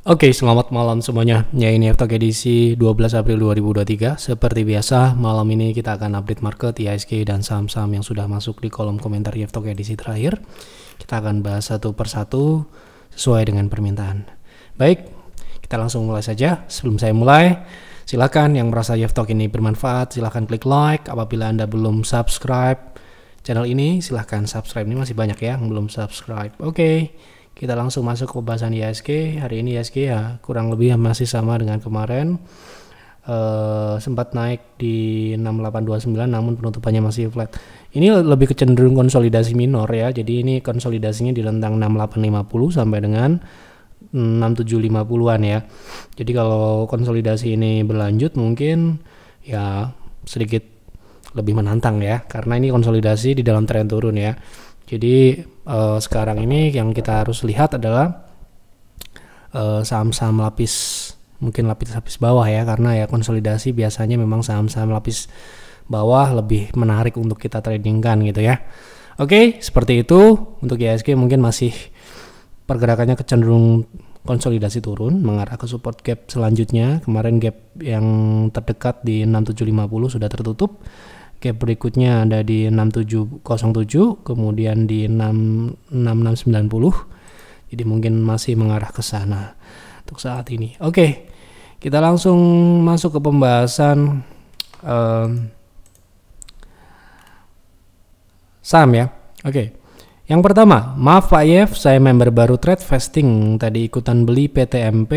Oke, selamat malam semuanya. Ya, ini F-Talk edisi 12 April 2023. Seperti biasa, malam ini kita akan update market, IHSG, dan saham-saham yang sudah masuk di kolom komentar F-Talk edisi terakhir. Kita akan bahas satu persatu sesuai dengan permintaan. Baik, kita langsung mulai saja. Sebelum saya mulai, silakan yang merasa F-Talk ini bermanfaat, silakan klik like. Apabila Anda belum subscribe channel ini, silahkan subscribe. Ini masih banyak ya yang belum subscribe. Oke. Kita langsung masuk ke pembahasan IHSG. Hari ini IHSG ya kurang lebih masih sama dengan kemarin. Sempat naik di 6829 namun penutupannya masih flat. Ini lebih kecenderung konsolidasi minor ya. Jadi ini konsolidasinya di rentang 6850 sampai dengan 6750-an ya. Jadi kalau konsolidasi ini berlanjut mungkin ya sedikit lebih menantang ya. Karena ini konsolidasi di dalam tren turun ya. Jadi sekarang ini yang kita harus lihat adalah saham-saham lapis, mungkin lapis bawah ya, karena ya konsolidasi biasanya memang saham-saham lapis bawah lebih menarik untuk kita tradingkan gitu ya. Oke, seperti itu untuk IHSG mungkin masih pergerakannya kecenderung konsolidasi turun mengarah ke support gap selanjutnya. Kemarin gap yang terdekat di 6750 sudah tertutup. Gap berikutnya ada di 6707, kemudian di 6690. Jadi mungkin masih mengarah ke sana untuk saat ini. Oke, kita langsung masuk ke pembahasan saham ya. Oke. Yang pertama, maaf Pak Yev, saya member baru Tradevesting. Tadi ikutan beli PTMP.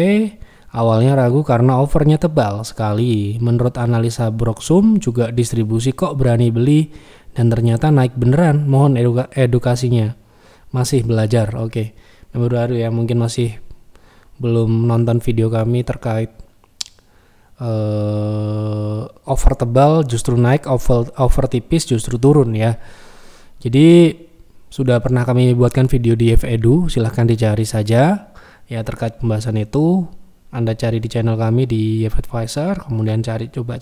Awalnya ragu karena offernya tebal sekali. Menurut analisa Broksum juga distribusi kok berani beli dan ternyata naik beneran. Mohon edukasinya. Masih belajar. Oke. Baru ya mungkin masih belum nonton video kami terkait offer tebal justru naik, offer tipis justru turun ya. Jadi sudah pernah kami buatkan video di FEdu, silahkan dicari saja ya terkait pembahasan itu. Anda cari di channel kami di YF Advisor, kemudian coba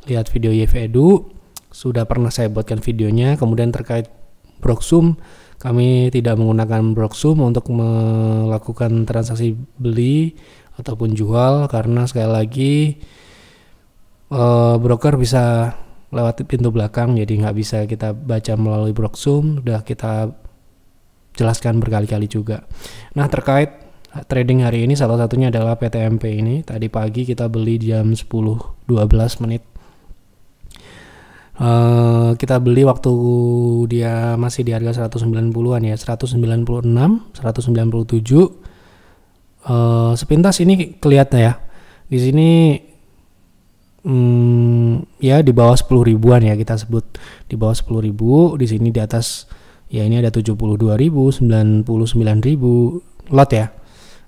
lihat video YF Edu. Sudah pernah saya buatkan videonya. Kemudian terkait Broksum, kami tidak menggunakan Broksum untuk melakukan transaksi beli ataupun jual karena sekali lagi broker bisa lewat pintu belakang, jadi nggak bisa kita baca melalui Broksum. Sudah kita jelaskan berkali-kali juga. Nah, terkait trading hari ini salah satunya adalah PTMP ini. Tadi pagi kita beli jam 10.12 menit. Kita beli waktu dia masih di harga 190-an ya, 196, 197. Sepintas ini kelihatan ya. Di sini ya di bawah 10 ribuan ya kita sebut. Di bawah 10 ribu, di sini di atas ya ini ada 72 ribu, 99 ribu lot ya.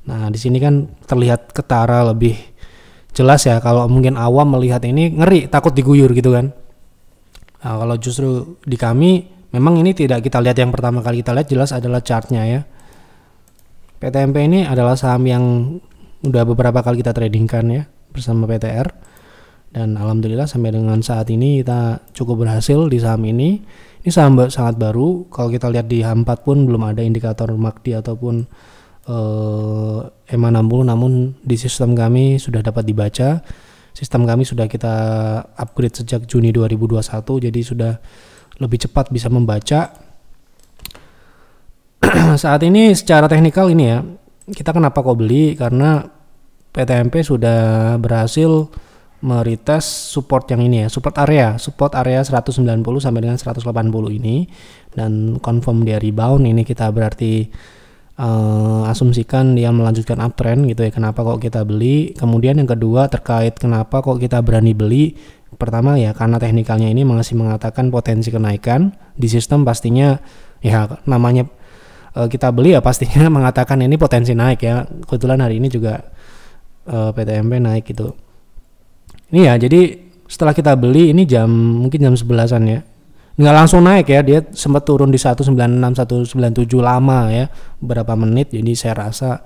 Nah, di sini kan terlihat ketara lebih jelas ya. Kalau mungkin awam melihat ini ngeri, takut diguyur gitu kan. Nah, kalau justru di kami memang ini tidak kita lihat yang pertama kali kita lihat jelas adalah chartnya ya. PTMP ini adalah saham yang udah beberapa kali kita tradingkan ya bersama PTR. Dan alhamdulillah sampai dengan saat ini kita cukup berhasil di saham ini. Ini saham sangat baru. Kalau kita lihat di H4 pun belum ada indikator MACD ataupun EMA 60, namun di sistem kami sudah dapat dibaca. Sistem kami sudah kita upgrade sejak Juni 2021, jadi sudah lebih cepat bisa membaca. Saat ini secara teknikal ini ya, kita kenapa kok beli, karena PTMP sudah berhasil meretest support yang ini ya, support area 190 sampai dengan 180 ini, dan confirm dia rebound. Ini kita berarti asumsikan dia melanjutkan uptrend gitu ya. Kenapa kok kita beli? Kemudian yang kedua terkait kenapa kok kita berani beli. Pertama ya karena teknikalnya ini masih mengatakan potensi kenaikan di sistem, pastinya ya namanya kita beli ya pastinya mengatakan ini potensi naik ya. Kebetulan hari ini juga PTMP naik gitu. Ini ya, jadi setelah kita beli ini mungkin jam 11-an ya. Nggak langsung naik ya, dia sempat turun di 196, 197 lama ya, beberapa menit. Jadi saya rasa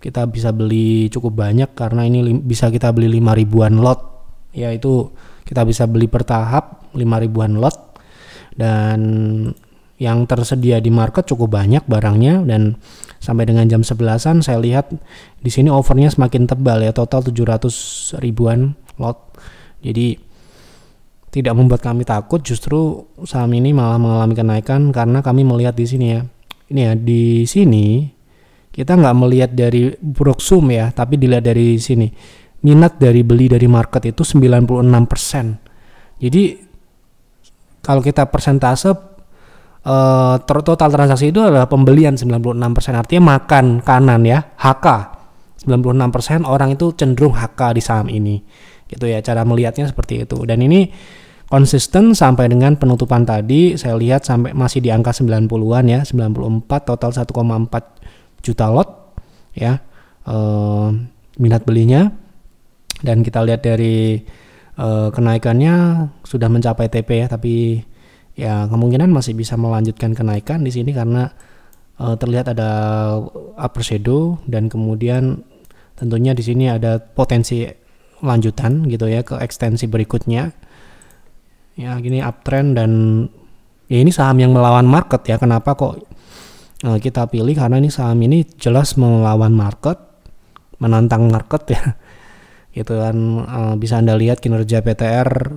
kita bisa beli cukup banyak karena ini bisa kita beli 5 ribuan lot. Ya itu kita bisa beli per tahap 5 ribuan lot. Dan yang tersedia di market cukup banyak barangnya, dan sampai dengan jam 11-an saya lihat di sini overnya semakin tebal ya, total 700 ribuan lot. Jadi tidak membuat kami takut, justru saham ini malah mengalami kenaikan karena kami melihat di sini ya. Ini ya, di sini kita nggak melihat dari Broksum ya, tapi dilihat dari sini. Minat dari beli dari market itu 96%. Jadi kalau kita persentase total transaksi itu adalah pembelian 96%, artinya makan kanan ya, HK 96%, orang itu cenderung HK di saham ini gitu ya, cara melihatnya seperti itu. Dan ini konsisten sampai dengan penutupan tadi, saya lihat sampai masih di angka 90-an ya, 94, total 1,4 juta lot ya minat belinya. Dan kita lihat dari kenaikannya sudah mencapai TP ya, tapi ya kemungkinan masih bisa melanjutkan kenaikan di sini karena terlihat ada upper shadow, dan kemudian tentunya di sini ada potensi lanjutan gitu ya ke ekstensi berikutnya. Ya gini uptrend, dan ya ini saham yang melawan market ya. Kenapa kok kita pilih? Karena ini saham ini jelas melawan market, menantang market ya. Gitu kan, bisa Anda lihat kinerja PTR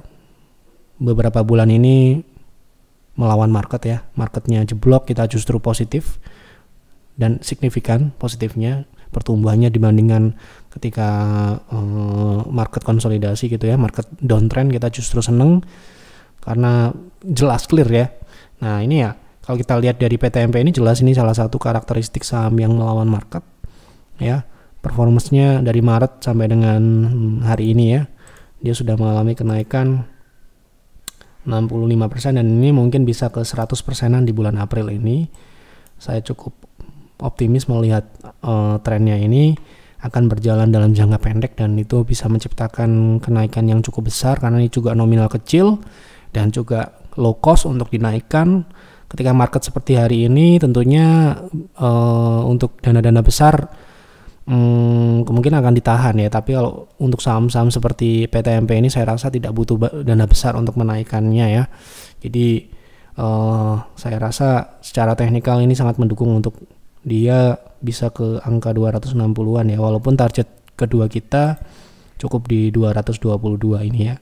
beberapa bulan ini melawan market ya, marketnya jeblok, kita justru positif dan signifikan positifnya pertumbuhannya dibandingkan ketika market konsolidasi gitu ya, market downtrend kita justru seneng karena jelas clear ya. Nah ini ya, kalau kita lihat dari PTMP ini jelas ini salah satu karakteristik saham yang melawan market ya. Performance-nya dari Maret sampai dengan hari ini ya, dia sudah mengalami kenaikan 65%, dan ini mungkin bisa ke 100%-an di bulan April ini. Saya cukup optimis melihat trennya ini akan berjalan dalam jangka pendek, dan itu bisa menciptakan kenaikan yang cukup besar karena ini juga nominal kecil dan juga low cost untuk dinaikkan. Ketika market seperti hari ini tentunya untuk dana-dana besar kemungkinan akan ditahan ya, tapi kalau untuk saham-saham seperti PTMP ini saya rasa tidak butuh dana besar untuk menaikkannya ya. Jadi saya rasa secara teknikal ini sangat mendukung untuk dia bisa ke angka 260-an ya, walaupun target kedua kita cukup di 222 ini ya.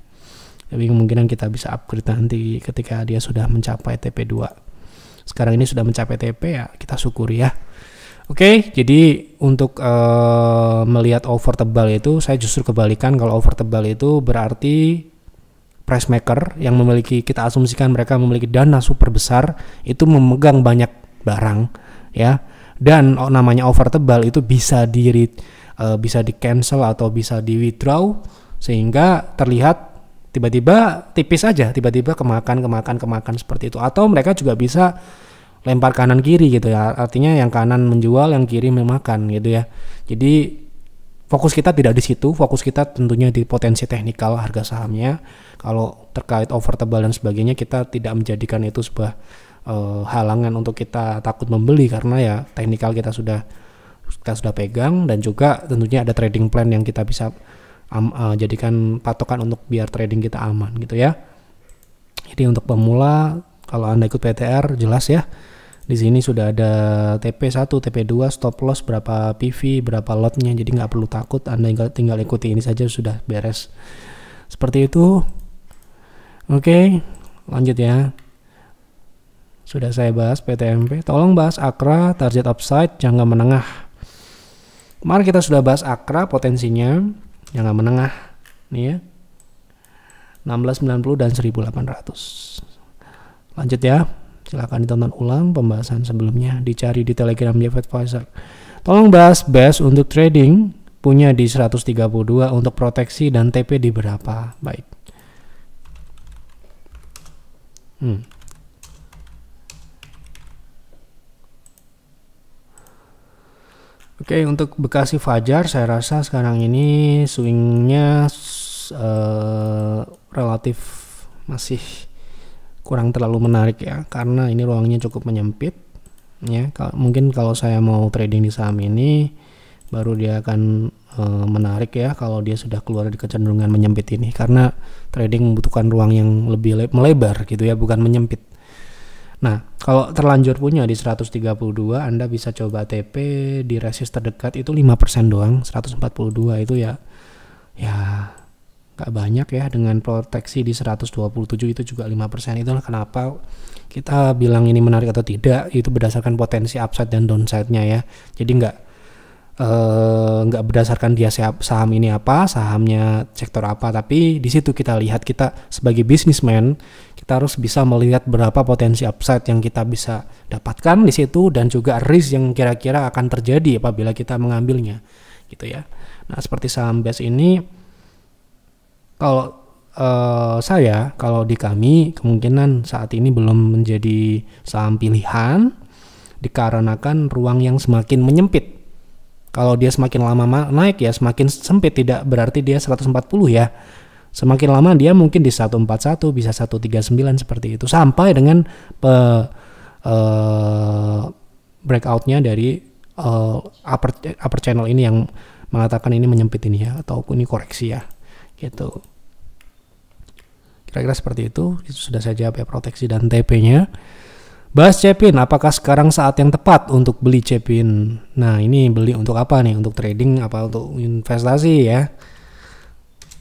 Tapi kemungkinan kita bisa upgrade nanti ketika dia sudah mencapai TP2. Sekarang ini sudah mencapai TP ya, kita syukuri ya. Oke, jadi untuk melihat over tebal itu saya justru kebalikan. Kalau over tebal itu berarti price maker yang memiliki, kita asumsikan mereka memiliki dana super besar, itu memegang banyak barang ya. Dan namanya over tebal itu bisa di cancel atau bisa di withdraw, sehingga terlihat tiba-tiba tipis aja, tiba-tiba kemakan seperti itu. Atau mereka juga bisa lempar kanan kiri gitu ya, artinya yang kanan menjual, yang kiri memakan gitu ya. Jadi fokus kita tidak di situ, fokus kita tentunya di potensi teknikal harga sahamnya. Kalau terkait over tebal dan sebagainya, kita tidak menjadikan itu sebuah halangan untuk kita takut membeli, karena ya teknikal kita sudah pegang, dan juga tentunya ada trading plan yang kita bisa jadikan patokan untuk biar trading kita aman gitu ya. Jadi untuk pemula, kalau Anda ikut PTR jelas ya. Di sini sudah ada TP1, TP2, stop loss, berapa PV, berapa lotnya, jadi nggak perlu takut. Anda tinggal ikuti ini saja sudah beres. Seperti itu. Oke, lanjut ya. Sudah saya bahas PTMP. Tolong bahas AKRA, target upside, jangka menengah. Kemarin kita sudah bahas AKRA, potensinya jangka menengah. Nih ya. 1690 dan 1800. Lanjut ya. Silahkan ditonton ulang pembahasan sebelumnya, dicari di Telegram Jeff Advisor. Tolong bahas BES untuk trading, punya di 132, untuk proteksi dan TP di berapa. Baik. Oke, untuk Bekasi Fajar saya rasa sekarang ini swingnya relatif masih kurang terlalu menarik ya, karena ini ruangnya cukup menyempit ya. Mungkin kalau saya mau trading di saham ini baru dia akan menarik ya kalau dia sudah keluar dari kecenderungan menyempit ini, karena trading membutuhkan ruang yang lebih melebar gitu ya, bukan menyempit. Nah, kalau terlanjur punya di 132, Anda bisa coba TP di resist terdekat itu 5% doang. 142 itu ya gak banyak ya, dengan proteksi di 127 itu juga 5%. Itulah kenapa kita bilang ini menarik atau tidak, itu berdasarkan potensi upside dan downside-nya ya. Jadi nggak berdasarkan dia saham ini apa, sahamnya sektor apa, tapi di situ kita lihat, kita sebagai bisnismen kita harus bisa melihat berapa potensi upside yang kita bisa dapatkan di situ, dan juga risk yang kira-kira akan terjadi apabila kita mengambilnya gitu ya. Nah, seperti saham BES ini, kalau kalau di kami kemungkinan saat ini belum menjadi saham pilihan dikarenakan ruang yang semakin menyempit. Kalau dia semakin lama naik ya semakin sempit, tidak berarti dia 140 ya. Semakin lama dia mungkin di 141, bisa 139 seperti itu, sampai dengan breakoutnya dari upper channel ini yang mengatakan ini menyempit ini ya, atau ini koreksi ya gitu. Kira-kira seperti itu sudah saya jawab ya, proteksi dan TP-nya. Bahas Cepin, apakah sekarang saat yang tepat untuk beli Cepin? Nah, ini beli untuk apa nih? Untuk trading apa untuk investasi ya?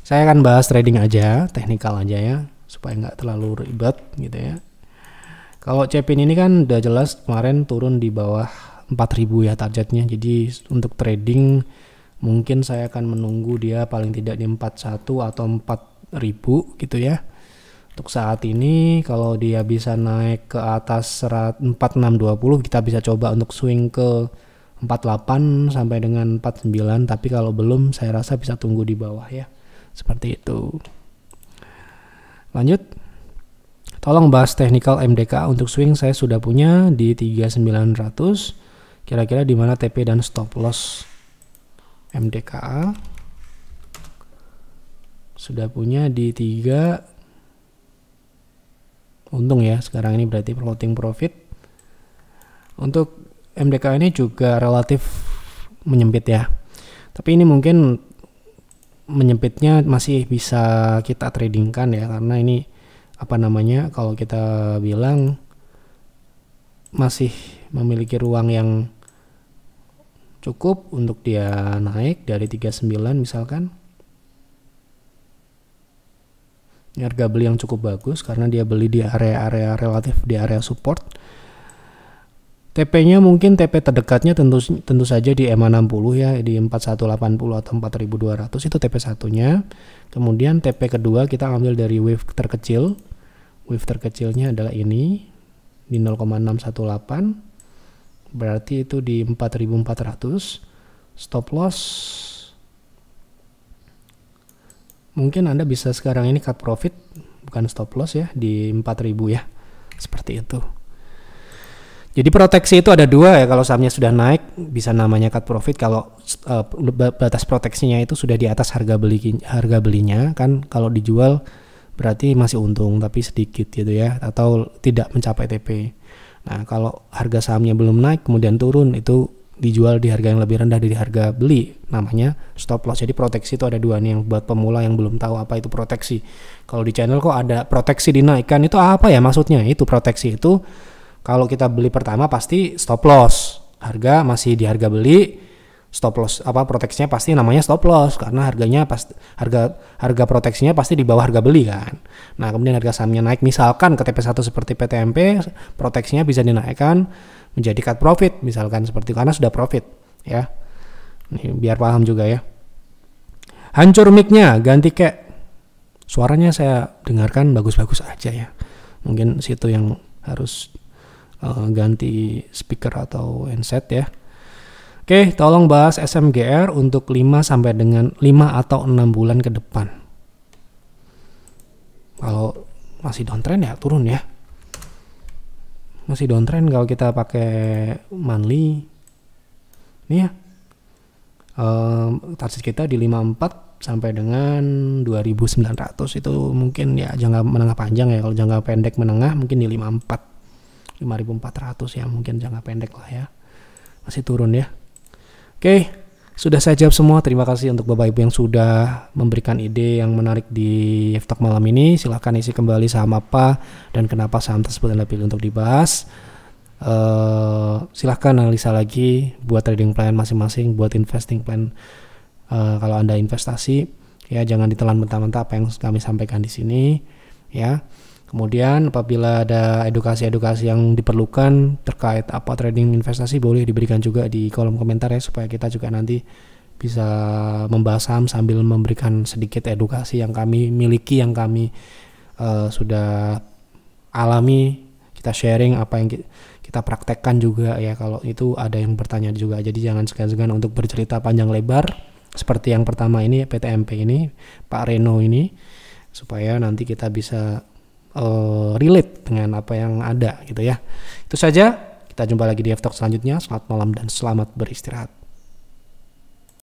Saya akan bahas trading aja, teknikal aja ya, supaya nggak terlalu ribet gitu ya. Kalau Cepin ini kan udah jelas kemarin turun di bawah 4.000 ya targetnya. Jadi untuk trading mungkin saya akan menunggu dia paling tidak di 41 atau 4.000 gitu ya. Untuk saat ini kalau dia bisa naik ke atas 4620, kita bisa coba untuk swing ke 48 sampai dengan 49, tapi kalau belum saya rasa bisa tunggu di bawah ya. Seperti itu. Lanjut. Tolong bahas technical MDK. Untuk swing saya sudah punya di 3900. Kira-kira di mana TP dan stop loss MDKA. Sudah punya di 3. Untung ya, sekarang ini berarti floating profit. Untuk MDK ini juga relatif menyempit ya. Tapi ini mungkin menyempitnya masih bisa kita tradingkan ya, karena ini kalau kita bilang masih memiliki ruang yang cukup untuk dia naik dari 39 misalkan. Ini harga beli yang cukup bagus karena dia beli di area-area relatif di area support. TP-nya mungkin TP terdekatnya tentu saja di EMA 60 ya, di 4180 atau 4200 itu TP satunya. Kemudian TP kedua kita ambil dari wave terkecil. Wave terkecilnya adalah ini di 0,618. Berarti itu di 4400. Stop loss mungkin Anda bisa sekarang ini cut profit, bukan stop loss ya, di 4000 ya. Seperti itu. Jadi proteksi itu ada dua ya, kalau sahamnya sudah naik bisa namanya cut profit, kalau batas proteksinya itu sudah di atas harga belinya kan, kalau dijual berarti masih untung tapi sedikit gitu ya, atau tidak mencapai TP. Nah, kalau harga sahamnya belum naik kemudian turun, itu dijual di harga yang lebih rendah dari harga beli, namanya stop loss. Jadi proteksi itu ada dua nih, yang buat pemula yang belum tahu apa itu proteksi. Kalau di channel kok ada proteksi dinaikkan, itu apa ya maksudnya? Itu proteksi itu kalau kita beli pertama pasti stop loss, harga masih di harga beli, stop loss proteksinya pasti namanya stop loss karena harga proteksinya pasti di bawah harga beli kan. Nah, kemudian harga sahamnya naik misalkan ke TP1 seperti PTMP, proteksinya bisa dinaikkan menjadi cut profit misalkan seperti itu, karena sudah profit ya. Ini biar paham juga ya. Hancur mic-nya, ganti kek. Suaranya saya dengarkan bagus-bagus aja ya. Mungkin situ yang harus ganti speaker atau handset ya. Oke, tolong bahas SMGR untuk 5 sampai dengan 5 atau 6 bulan ke depan. Kalau masih downtrend ya turun ya. Masih downtrend kalau kita pakai monthly. Ini ya. Target kita di 54 sampai dengan 2900 itu mungkin ya jangka menengah panjang ya. Kalau jangka pendek menengah mungkin di 54 5400 ya, mungkin jangka pendek lah ya. Masih turun ya. Oke, Sudah saya jawab semua. Terima kasih untuk Bapak Ibu yang sudah memberikan ide yang menarik di F-Talk malam ini. Silahkan isi kembali saham apa dan kenapa saham tersebut Anda pilih untuk dibahas. Silahkan analisa lagi buat trading plan masing-masing, buat investing plan. Kalau Anda investasi, ya jangan ditelan mentah-mentah apa yang kami sampaikan di sini, ya. Kemudian apabila ada edukasi-edukasi yang diperlukan terkait apa trading investasi, boleh diberikan juga di kolom komentar ya, supaya kita juga nanti bisa membahas saham sambil memberikan sedikit edukasi yang kami miliki, yang kami sudah alami, kita sharing apa yang kita praktekkan juga ya, kalau itu ada yang bertanya juga. Jadi jangan segan-segan untuk bercerita panjang lebar seperti yang pertama ini, PTMP ini, Pak Reno ini, supaya nanti kita bisa relate dengan apa yang ada gitu ya. Itu saja, kita jumpa lagi di F-Talk selanjutnya. Selamat malam dan selamat beristirahat.